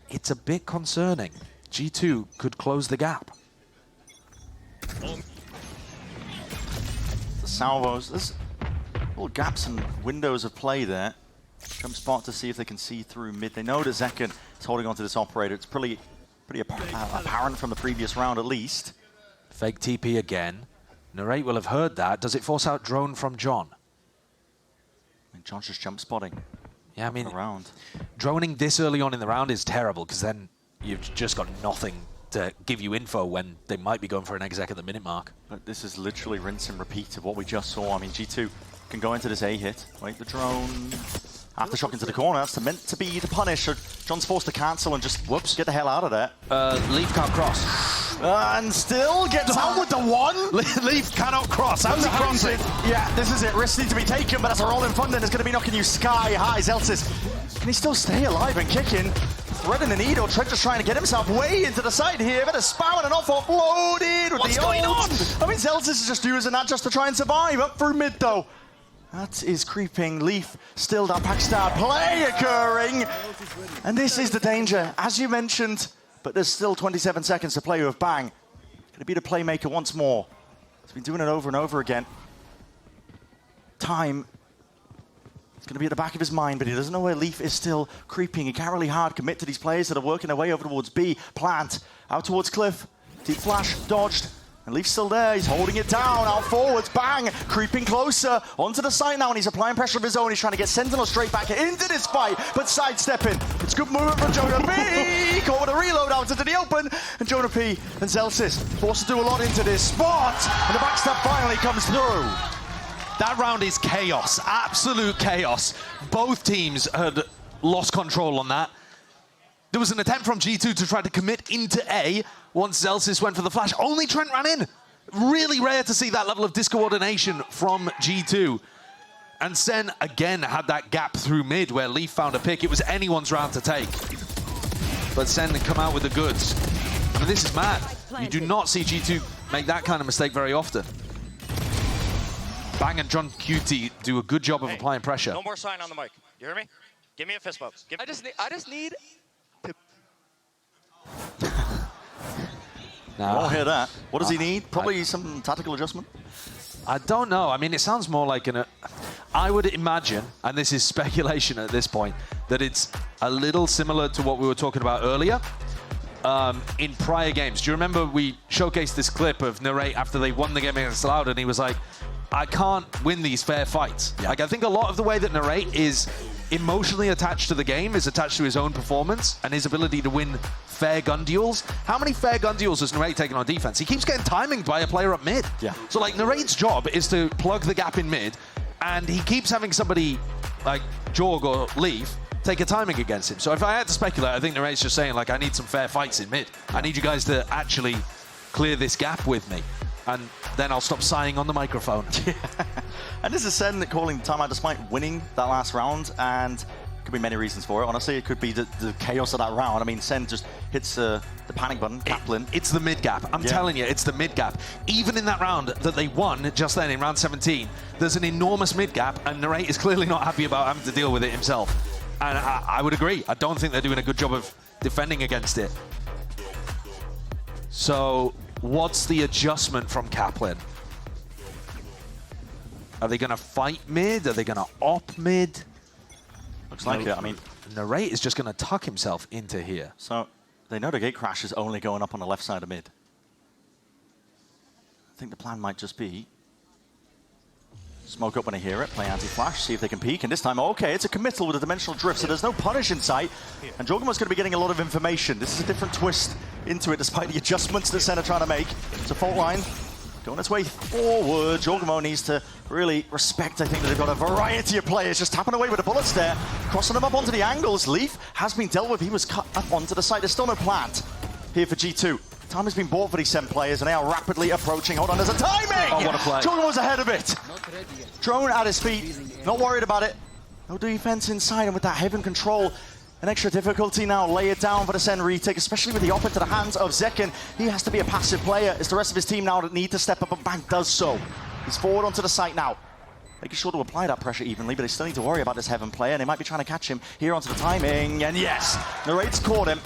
It's a bit concerning. G2 could close the gap. The salvos, there's little gaps and windows of play there. Jump spot to see if they can see through mid. They know that Zekken is holding on to this operator. It's pretty apparent from the previous round at least. Fake TP again. Narrate will have heard that. Does it force out drone from John? I mean, John's just jump spotting. Yeah, I mean, around. Droning this early on in the round is terrible because then you've just got nothing to give you info when they might be going for an exec at the minute mark. But this is literally rinse and repeat of what we just saw. I mean, G2 can go into this A hit. Wait, the drone. Aftershock into the corner. That's meant to be the punish. So John's forced to cancel and just, whoops, get the hell out of there. Leaf can't cross. And still gets out with the one. Leaf cannot cross. How's he crossing? Yeah, this is it. Risks need to be taken, but that's a roll in front and it's going to be knocking you sky high. Zelsis Can he still stay alive and kicking? Threading the needle, Trent just trying to get himself way into the side here. Bit of spam and an off offloaded with What's the going ult. on? I mean, Zelsis is just using that just to try and survive. Up through mid, though. That is creeping. Leaf still that Pakistan play occurring. And this is the danger, as you mentioned. But there's still 27 seconds to play with Bang. Going to be the playmaker once more. He's been doing it over and over again. Time. It's going to be at the back of his mind, but he doesn't know where Leaf is still creeping. He can't really hard commit to these players that are working their way over towards B. Plant. Out towards Cliff. Deep flash. Dodged. And Leaf's still there, he's holding it down, out forwards, Bang, creeping closer, onto the side now, and he's applying pressure of his own. He's trying to get Sentinel straight back into this fight, but sidestepping. It's good movement from Jonah P. Caught with a reload out into the open, and Jonah P. and Zelsis forced to do a lot into this spot, and the backstab finally comes through. That round is chaos, absolute chaos. Both teams had lost control on that. There was an attempt from G2 to try to commit into A once Zelsis went for the flash. Only Trent ran in. Really rare to see that level of discoordination from G2. And SEN again had that gap through mid where Leaf found a pick. It was anyone's round to take. But SEN had come out with the goods. I mean, this is mad. You do not see G2 make that kind of mistake very often. Bang and John QT do a good job of applying pressure. No more sign on the mic. You hear me? Give me a fist bump. I just need to... I won't hear that. What does he need? Probably some tactical adjustment? I don't know. I mean, it sounds more like I would imagine, and this is speculation at this point, that it's a little similar to what we were talking about earlier in prior games. Do you remember we showcased this clip of Narrate after they won the game against Loud, and he was like, I can't win these fair fights. Yeah. Like, I think a lot of the way that Narrate is emotionally attached to the game is attached to his own performance and his ability to win fair gun duels. How many fair gun duels has Narrate taken on defense? He keeps getting timing by a player up mid. Yeah. So like Narrate's job is to plug the gap in mid, and he keeps having somebody like Jorg or Leaf take a timing against him. So if I had to speculate, I think Narrate's just saying like, I need some fair fights in mid. I need you guys to actually clear this gap with me. And then I'll stop sighing on the microphone. Yeah. And this is SEN calling the timeout despite winning that last round, and could be many reasons for it. Honestly, it could be the chaos of that round. I mean, SEN just hits the panic button, Kaplan. It's the mid gap. I'm telling you, it's the mid gap. Even in that round that they won just then in round 17, there's an enormous mid gap, and Narrate is clearly not happy about having to deal with it himself. And I would agree. I don't think they're doing a good job of defending against it. So what's the adjustment from Kaplan? Are they going to fight mid? Are they going to op mid? Looks like it. I mean, Narrate is just going to tuck himself into here. So they know the gate crash is only going up on the left side of mid. I think the plan might just be smoke up when I hear it, play anti-flash, see if they can peek, and this time, okay, it's a committal with a dimensional drift, so there's no punish in sight, and Jorgamo's going to be getting a lot of information. This is a different twist into it, despite the adjustments that SEN are trying to make. It's a fault line going its way forward. Jorgamo needs to really respect, I think, that they've got a variety of players just tapping away with the bullets there, crossing them up onto the angles. Leaf has been dealt with. He was cut up onto the side. There's still no plant here for G2. Time has been bought for these SEN players, and they are rapidly approaching. Hold on, there's a timing! Oh, what a play. Jorgamo's ahead of it. Drone at his feet, not worried about it. No defense inside, and with that Heaven control, an extra difficulty now. Lay it down for the SEN retake, especially with the op into the hands of Zekken. He has to be a passive player. It's the rest of his team now that need to step up, and Bang does so. He's forward onto the site now, making sure to apply that pressure evenly, but they still need to worry about this Heaven player, and they might be trying to catch him here onto the timing, and yes, Narrate's caught him.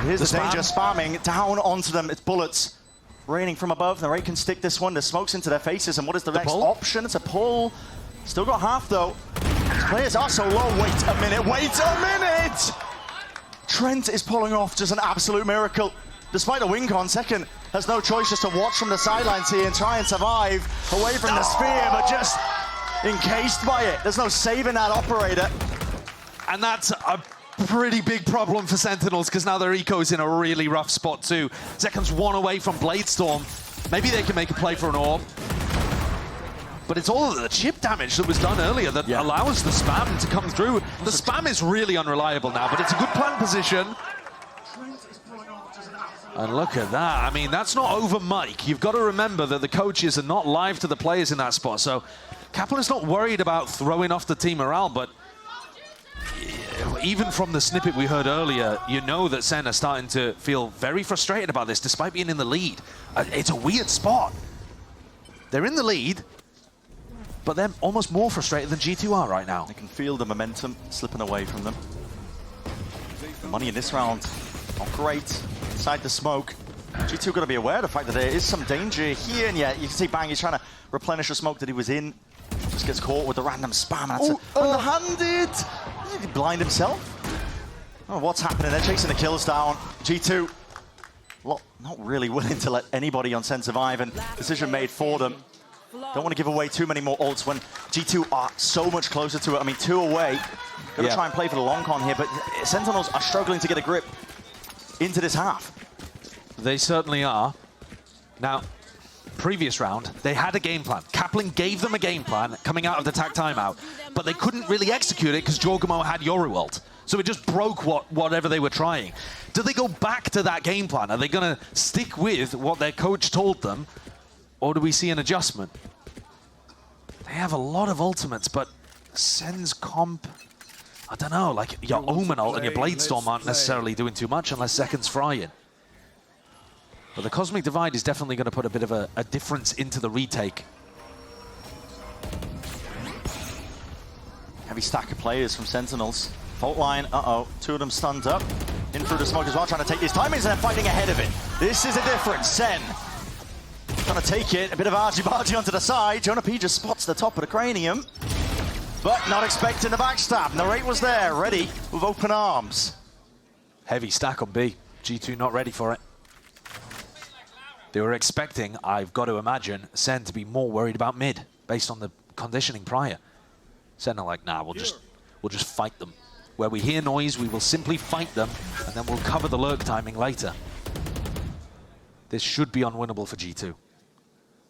Here's the danger, spamming down onto them. It's bullets raining from above. Narrate can stick this one. There's smokes into their faces, and what is the next option? It's a pull. Still got half, though. These players are so low. Wait a minute, wait a minute! Trent is pulling off just an absolute miracle. Despite the win con, Second has no choice just to watch from the sidelines here and try and survive away from the spear, but just encased by it. There's no saving that operator. And that's a pretty big problem for Sentinels, because now their eco's in a really rough spot too. Zekken's one away from Bladestorm. Maybe they can make a play for an orb. But it's all of the chip damage that was done earlier that allows the spam to come through. The spam is really unreliable now, but it's a good plant position. And look at that. I mean, that's not over mic. You've got to remember that the coaches are not live to the players in that spot. So Kaplan's not worried about throwing off the team morale, but even from the snippet we heard earlier, you know that SEN are starting to feel very frustrated about this, despite being in the lead. It's a weird spot. They're in the lead, but they're almost more frustrated than G2 are right now. They can feel the momentum slipping away from them. The money in this round, not great. Inside the smoke. G2 got to be aware of the fact that there is some danger here, and yet you can see Bang, he's trying to replenish the smoke that he was in. Just gets caught with the random spam. That's underhanded. Did he blind himself? Oh, what's happening? They're chasing the kills down. G2 not really willing to let anybody on SEN survive, and decision made for them. Don't want to give away too many more ults when G2 are so much closer to it. I mean, 2 away. Got to try and play for the long con here, but Sentinels are struggling to get a grip into this half. They certainly are. Now, previous round, they had a game plan. Kaplan gave them a game plan coming out of the tag timeout, but they couldn't really execute it because Jorgamo had Yoru ult. So it just broke whatever they were trying. Do they go back to that game plan? Are they going to stick with what their coach told them, or do we see an adjustment? They have a lot of ultimates, but SEN's comp, I don't know, like your Omen ult and your Blade Storm aren't necessarily doing too much unless seconds fry in. But the Cosmic Divide is definitely going to put a bit of a difference into the retake. Heavy stack of players from Sentinels. Fault line, 2 of them stunned up. In through the smoke as well, trying to take these timings, and they're fighting ahead of it. This is a difference. SEN trying to take it, a bit of argy-bargy onto the side. Jonah P just spots the top of the cranium, but not expecting the backstab. Narrate was there, ready with open arms. Heavy stack on B. G2 not ready for it. They were expecting, I've got to imagine, SEN to be more worried about mid, based on the conditioning prior. SEN are like, nah, we'll just fight them. Where we hear noise, we will simply fight them, and then we'll cover the lurk timing later. This should be unwinnable for G2.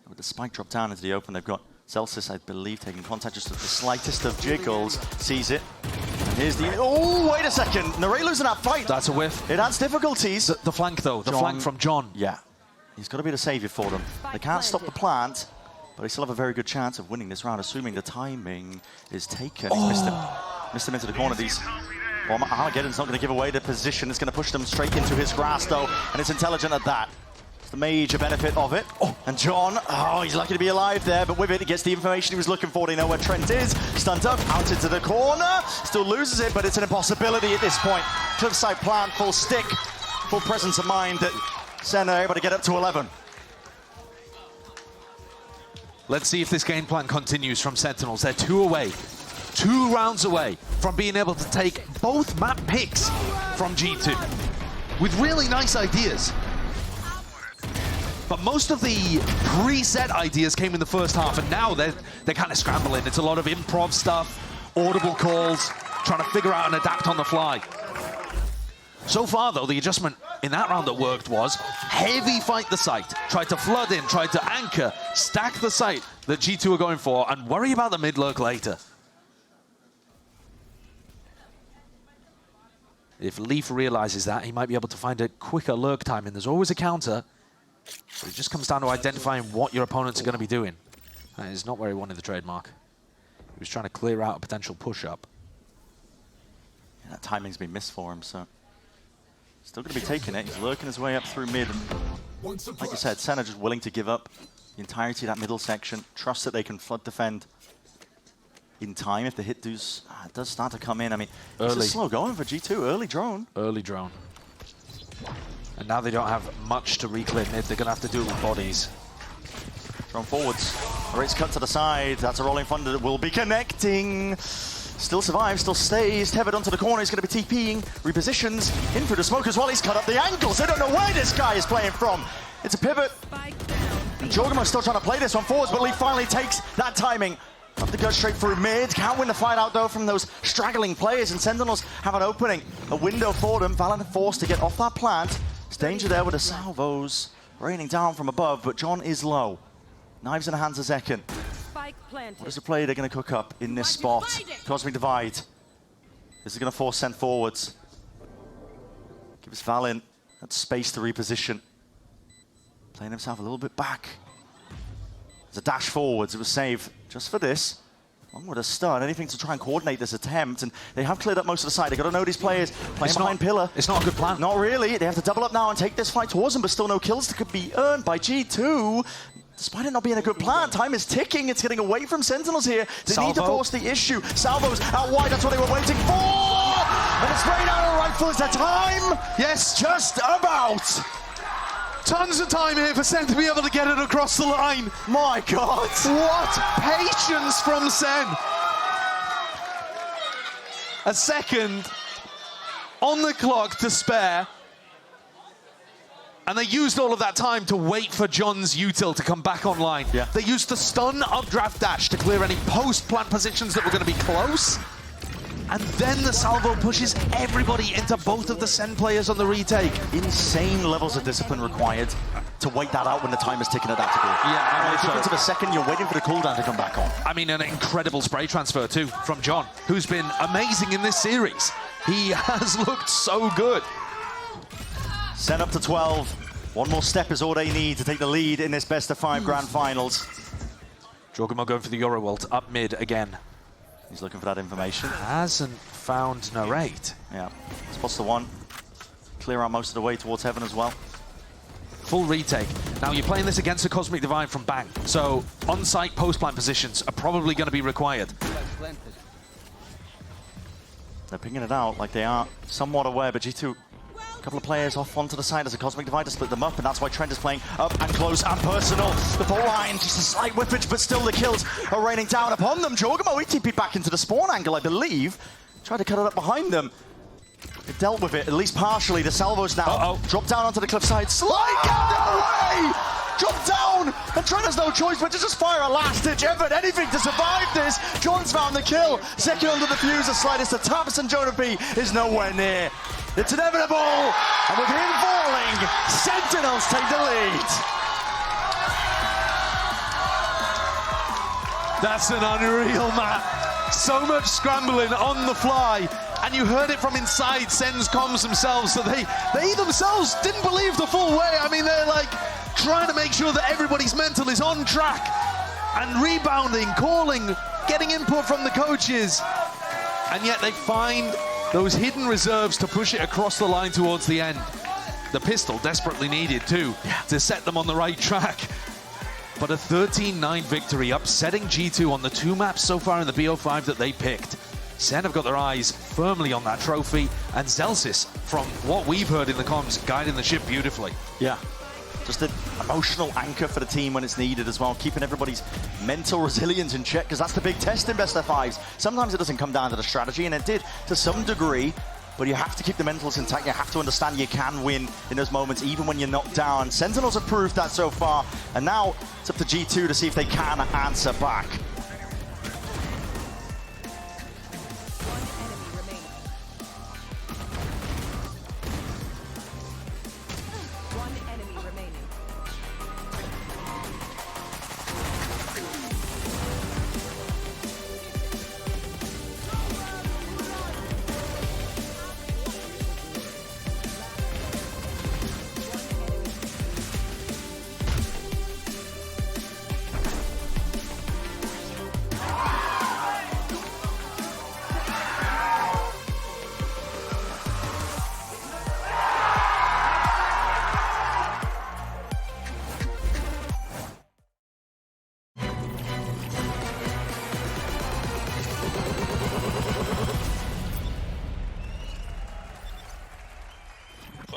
With the spike drop down into the open, they've got Celsius, I believe, taking contact just with the slightest of jiggles. Sees it. And here's the... Oh, wait a second. Narray losing that fight. That's a whiff. It adds difficulties. The flank, though. The flank from John. Yeah. He's got to be the savior for them. They can't stop the plant, but they still have a very good chance of winning this round, assuming the timing is taken. He's missed him. Missed him into the corner. Well, Armageddon's not going to give away the position. It's going to push them straight into his grasp, though, and it's intelligent at that. It's the major benefit of it. And John, he's lucky to be alive there, but with it, he gets the information he was looking for. They know where Trent is. Stunned up, out into the corner. Still loses it, but it's an impossibility at this point. Cliffside plant, full stick, full presence of mind that SEN are able to get up to 11. Let's see if this game plan continues from Sentinels. They're 2 away. 2 rounds away from being able to take both map picks from G2 with really nice ideas. But most of the preset ideas came in the first half, and now they're kind of scrambling. It's a lot of improv stuff, audible calls, trying to figure out and adapt on the fly. So far, though, the adjustment in that round that worked was heavy fight the site, tried to flood in, tried to anchor, stack the site that G2 are going for, and worry about the mid lurk later. If Leaf realizes that, he might be able to find a quicker lurk time, and there's always a counter. But it just comes down to identifying what your opponents are going to be doing. That is not where he wanted the trademark. He was trying to clear out a potential push-up. Yeah, that timing's been missed for him, so... Still going to be taking it. He's lurking his way up through mid. Like you said, SEN are just willing to give up the entirety of that middle section. Trust that they can flood defend in time if the hit does start to come in. I mean, it's a slow going for G2. Early drone. Early drone. And now they don't have much to reclaim mid. They're going to have to do it with bodies. Drone forwards. Race cut to the side. That's a rolling thunder that will be connecting. Still survives, still stays. Tethered onto the corner. He's going to be TPing. Repositions. In through the smoke as well. He's cut up the angles. They don't know where this guy is playing from. It's a pivot. And Jorgamo's still trying to play this one forwards, but Lee finally takes that timing. Up to go straight through mid. Can't win the fight out, though, from those straggling players. And Sentinels have an opening. A window for them. Valen forced to get off that plant. It's danger there with the salvos raining down from above, but John is low. Knives in the hands of Zekken. What is the play they're going to cook up in this spot? Cosmic Divide. This is going to force SEN forwards. Gives Valen that space to reposition. Playing himself a little bit back. There's a dash forwards. It was saved just for this. Onward a stun, anything to try and coordinate this attempt, and they have cleared up most of the side. They got to know these players playing behind Pillar. It's not a good plan. Not really. They have to double up now and take this fight towards them, but still no kills that could be earned by G2. Despite it not being a good plan, time is ticking. It's getting away from Sentinels here. They need to force the issue. Salvo's out wide. That's what they were waiting for. And it's straight out of rifle. Is that time? Yes. Just about. Tons of time here for Sen to be able to get it across the line. My God. What patience from Sen. A second on the clock to spare. And they used all of that time to wait for John's util to come back online. Yeah. They used the stun updraft dash to clear any post-plant positions that were going to be close. And then the salvo pushes everybody into both of the Sen players on the retake. Insane levels of discipline required to wait that out when the time is ticking at that degree. Yeah, the difference of a second, you're waiting for the cooldown to come back on. I mean, an incredible spray transfer too from John, who's been amazing in this series. He has looked so good. Sen up to 12. One more step is all they need to take the lead in this best-of-5 grand finals. Jorgamo going for the Euroworld up mid again. He's looking for that information. Hasn't found Narrate. Yeah, spots the one. Clear out most of the way towards Heaven as well. Full retake. Now you're playing this against a Cosmic Divide from Bang, so on-site post-plant positions are probably going to be required. They're picking it out like they are somewhat aware, but G2, a couple of players off onto the side as a Cosmic Divide to split them up, and that's why Trent is playing up and close and personal. The full line, just a slight whippage, but still the kills are raining down upon them. Jorgamo ETP back into the spawn angle, I believe. Tried to cut it up behind them. They dealt with it, at least partially. The salvos now drop down onto the cliffside. Slide down away! Drop down! And Trent has no choice but to just fire a last-ditch effort, anything to survive this. John's found the kill. Second under the fuse, the slightest of taps, and Jonah B is nowhere near. It's inevitable, and with him falling, Sentinels take the lead. That's an unreal map. So much scrambling on the fly, and you heard it from inside Sen's comms themselves, so they themselves didn't believe the full way. I mean, they're like trying to make sure that everybody's mental is on track, and rebounding, calling, getting input from the coaches, and yet they find those hidden reserves to push it across the line towards the end. The pistol desperately needed too, to set them on the right track. But a 13-9 victory, upsetting G2 on the 2 maps so far in the BO5 that they picked. Sen have got their eyes firmly on that trophy, and Zelsis, from what we've heard in the comms, guiding the ship beautifully. Yeah. Just an emotional anchor for the team when it's needed as well, keeping everybody's mental resilience in check, because that's the big test in best of 5s. Sometimes it doesn't come down to the strategy, and it did to some degree, but you have to keep the mentals intact. You have to understand you can win in those moments, even when you're knocked down. Sentinels have proved that so far, and now it's up to G2 to see if they can answer back.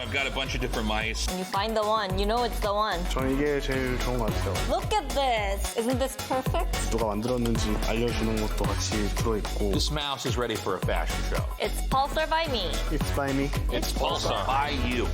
I've got a bunch of different mice. When you find the one, you know it's the one. 저는 이게 제일 좋은 것 같아요. Look at this. Isn't this perfect? 누가 만들었는지 알려주는 것도 같이 들어있고. This mouse is ready for a fashion show. It's Pulsar by me. It's by me. It's Pulsar by you.